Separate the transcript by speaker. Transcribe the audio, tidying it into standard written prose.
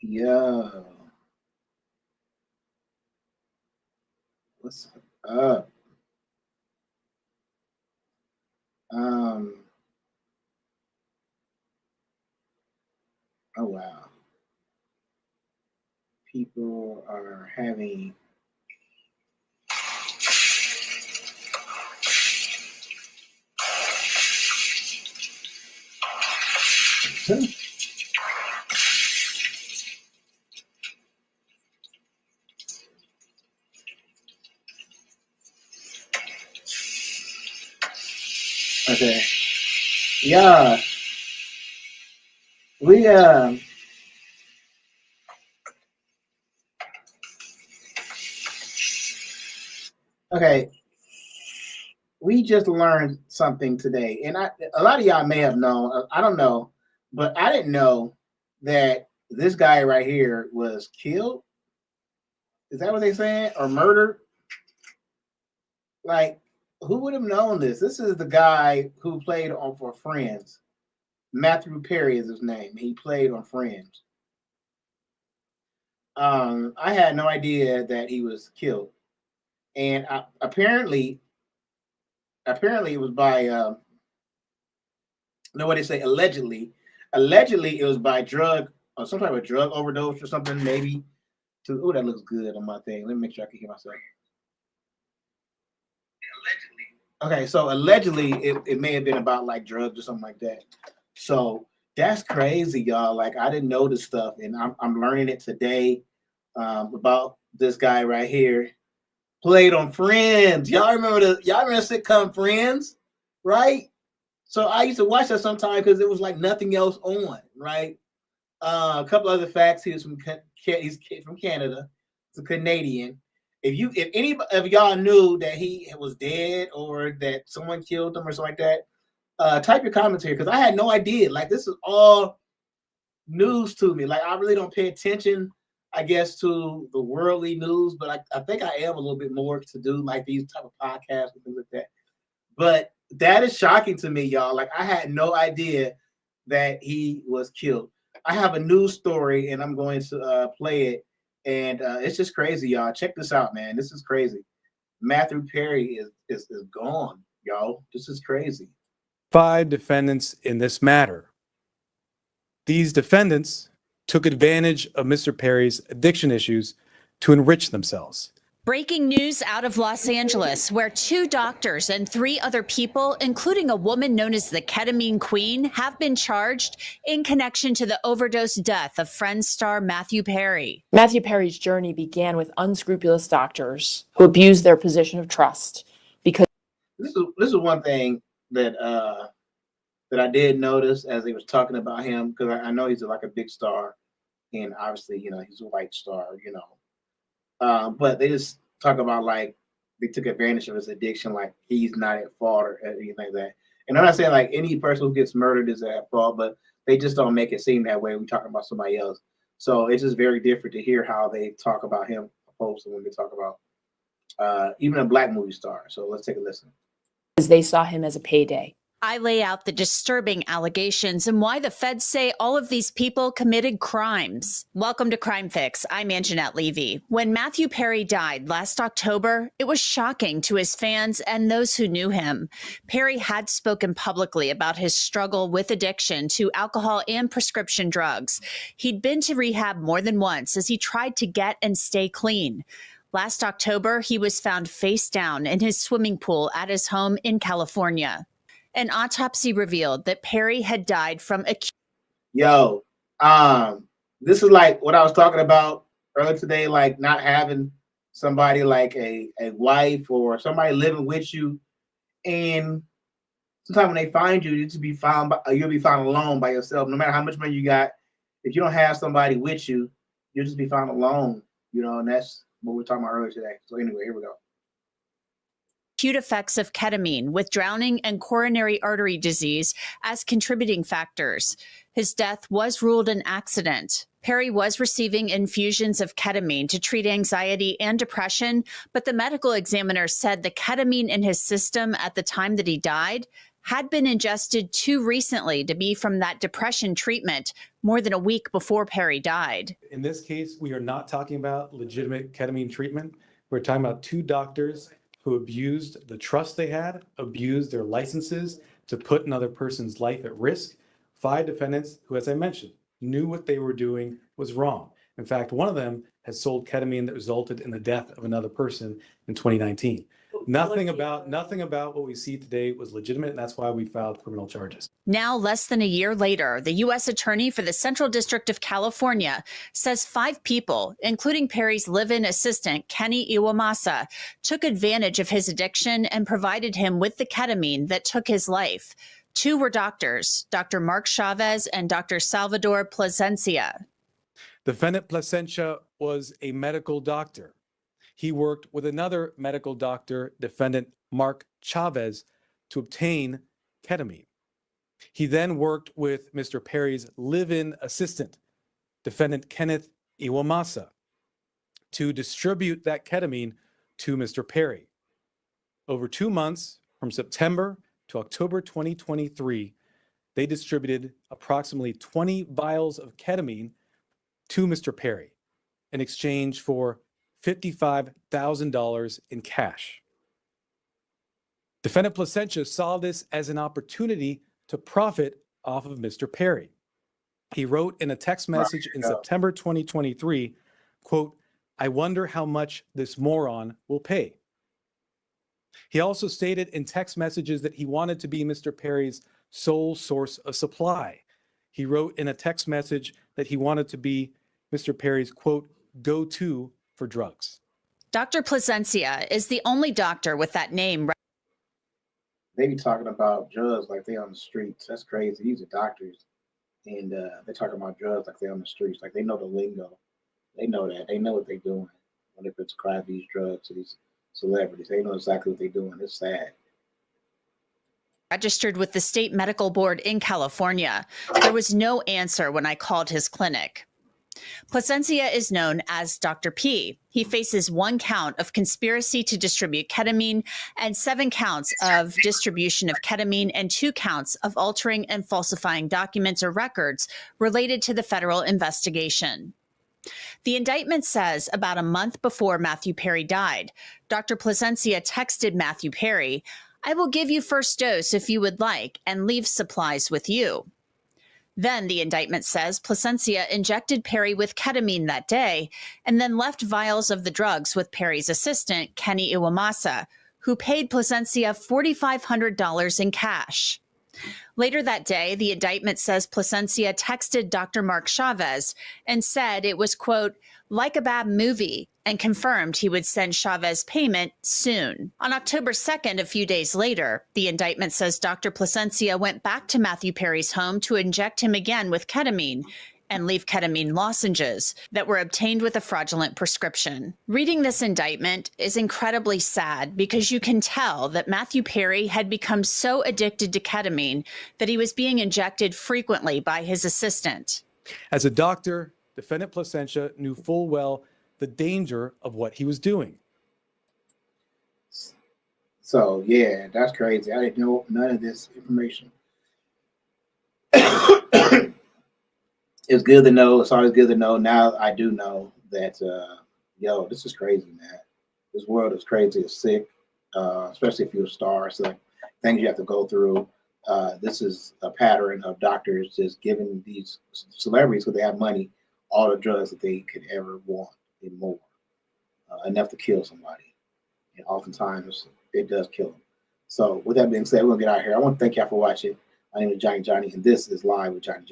Speaker 1: Yo, what's up? Um, oh wow. People are having okay. Yeah, we okay, we just learned something today. And a lot of y'all may have known, I don't know, but I didn't know that this guy right here was killed. Is that what they saying? Or murdered? Like, who would have known this? This is the guy who played on for Friends. Matthew Perry is his name. He played on Friends. I had no idea that he was killed, and apparently it was by no, what they say, allegedly it was by drug or some type of drug overdose or something, maybe. To oh, that looks good on my thing. Let me make sure I can hear myself. Okay, so allegedly it may have been about like drugs or something like that. So that's crazy, y'all. Like I didn't know this stuff, and I'm learning it today about this guy right here. Played on Friends. Y'all remember the sitcom Friends, right? So I used to watch that sometimes because it was like nothing else on, right? A couple other facts. He's from Canada. He's a Canadian. If any of y'all knew that he was dead or that someone killed him or something like that, type your comments here because I had no idea. Like this is all news to me. Like I really don't pay attention, I guess, to the worldly news, but I think I am a little bit more to do like these type of podcasts and things like that. But that is shocking to me, y'all. Like I had no idea that he was killed. I have a news story and I'm going to play it, and it's just crazy, y'all. Check this out, man. This is crazy. Matthew Perry is gone, y'all. This is crazy.
Speaker 2: 5 defendants in this matter. These defendants took advantage of Mr. Perry's addiction issues to enrich themselves.
Speaker 3: Breaking news out of Los Angeles, where 2 doctors and 3 other people, including a woman known as the Ketamine Queen, have been charged in connection to the overdose death of Friends star Matthew Perry.
Speaker 4: Matthew Perry's journey began with unscrupulous doctors who abused their position of trust because
Speaker 1: this is one thing that I did notice as they was talking about him because I know he's like a big star, and obviously he's a white star, but they just talk about like they took advantage of his addiction, like he's not at fault or anything like that. And I'm not saying like any person who gets murdered is at fault, but they just don't make it seem that way. We're talking about somebody else, so it's just very different to hear how they talk about him opposed to when they talk about even a black movie star. So let's take a listen.
Speaker 4: they saw him as a payday.
Speaker 3: I lay out the disturbing allegations and why the feds say all of these people committed crimes. Welcome to Crime Fix. I'm Anjanette Levy. When Matthew Perry died last October, it was shocking to his fans and those who knew him. Perry had spoken publicly about his struggle with addiction to alcohol and prescription drugs. He'd been to rehab more than once as he tried to get and stay clean. Last October, he was found face down in his swimming pool at his home in California. An autopsy revealed that Perry had died from acute.
Speaker 1: Yo, this is like what I was talking about earlier today, like not having somebody like a wife or somebody living with you, and sometimes when they find you, you'll be found alone by yourself. No matter how much money you got, if you don't have somebody with you, you'll just be found alone. And that's what we're talking about earlier today. So anyway, here we go.
Speaker 3: Acute effects of ketamine with drowning and coronary artery disease as contributing factors. His death was ruled an accident. Perry was receiving infusions of ketamine to treat anxiety and depression, but the medical examiner said the ketamine in his system at the time that he died had been ingested too recently to be from that depression treatment more than a week before Perry died.
Speaker 2: In this case, we are not talking about legitimate ketamine treatment. We're talking about two doctors who abused the trust they had, abused their licenses to put another person's life at risk. 5 defendants who, as I mentioned, knew what they were doing was wrong. In fact, one of them has sold ketamine that resulted in the death of another person in 2019. Nothing about what we see today was legitimate, and that's why we filed criminal charges.
Speaker 3: Now, less than a year later, the U.S. Attorney for the Central District of California says 5 people, including Perry's live-in assistant, Kenny Iwamasa, took advantage of his addiction and provided him with the ketamine that took his life. 2 were doctors, Dr. Mark Chavez and Dr. Salvador Plasencia.
Speaker 2: Defendant Plasencia was a medical doctor. He worked with another medical doctor, defendant Mark Chavez, to obtain ketamine. He then worked with Mr. Perry's live-in assistant, defendant Kenneth Iwamasa, to distribute that ketamine to Mr. Perry. Over 2 months, from September to October 2023, they distributed approximately 20 vials of ketamine to Mr. Perry in exchange for $55,000 in cash. Defendant Plasencia saw this as an opportunity to profit off of Mr. Perry. He wrote in a text message in September 2023, quote, "I wonder how much this moron will pay." He also stated in text messages that he wanted to be Mr. Perry's sole source of supply. He wrote in a text message that he wanted to be Mr. Perry's, quote, "go-to for drugs."
Speaker 3: Dr. Plasencia is the only doctor with that name.
Speaker 1: They be talking about drugs like they on the streets. That's crazy. These are doctors, and they're talking about drugs like they're on the streets. Like they know the lingo. They know that. They know what they're doing when they prescribe these drugs to these celebrities. They know exactly what they're doing. It's sad.
Speaker 3: Registered with the state medical board in California. There was no answer when I called his clinic. Plasencia is known as Dr. P. He faces 1 count of conspiracy to distribute ketamine and 7 counts of distribution of ketamine and 2 counts of altering and falsifying documents or records related to the federal investigation. The indictment says about a month before Matthew Perry died, Dr. Plasencia texted Matthew Perry, "I will give you first dose if you would like and leave supplies with you." Then the indictment says Plasencia injected Perry with ketamine that day and then left vials of the drugs with Perry's assistant, Kenny Iwamasa, who paid Plasencia $4,500 in cash. Later that day, the indictment says Plasencia texted Dr. Mark Chavez and said it was, quote, "like a bad movie," and confirmed he would send Chavez payment soon. On October 2nd, a few days later, the indictment says Dr. Plasencia went back to Matthew Perry's home to inject him again with ketamine and leave ketamine lozenges that were obtained with a fraudulent prescription. Reading this indictment is incredibly sad because you can tell that Matthew Perry had become so addicted to ketamine that he was being injected frequently by his assistant.
Speaker 2: As a doctor, defendant Plasencia knew full well the danger of what he was doing.
Speaker 1: So yeah, that's crazy. I didn't know none of this information. It's good to know. It's always good to know. Now I do know that, this is crazy, man. This world is crazy. It's sick, especially if you're a star. It's like things you have to go through. This is a pattern of doctors just giving these celebrities, because they have money, all the drugs that they could ever want and more, enough to kill somebody. And oftentimes it does kill them. So with that being said, we're going to get out of here. I want to thank y'all for watching. My name is Johnny, and this is Live with Johnny.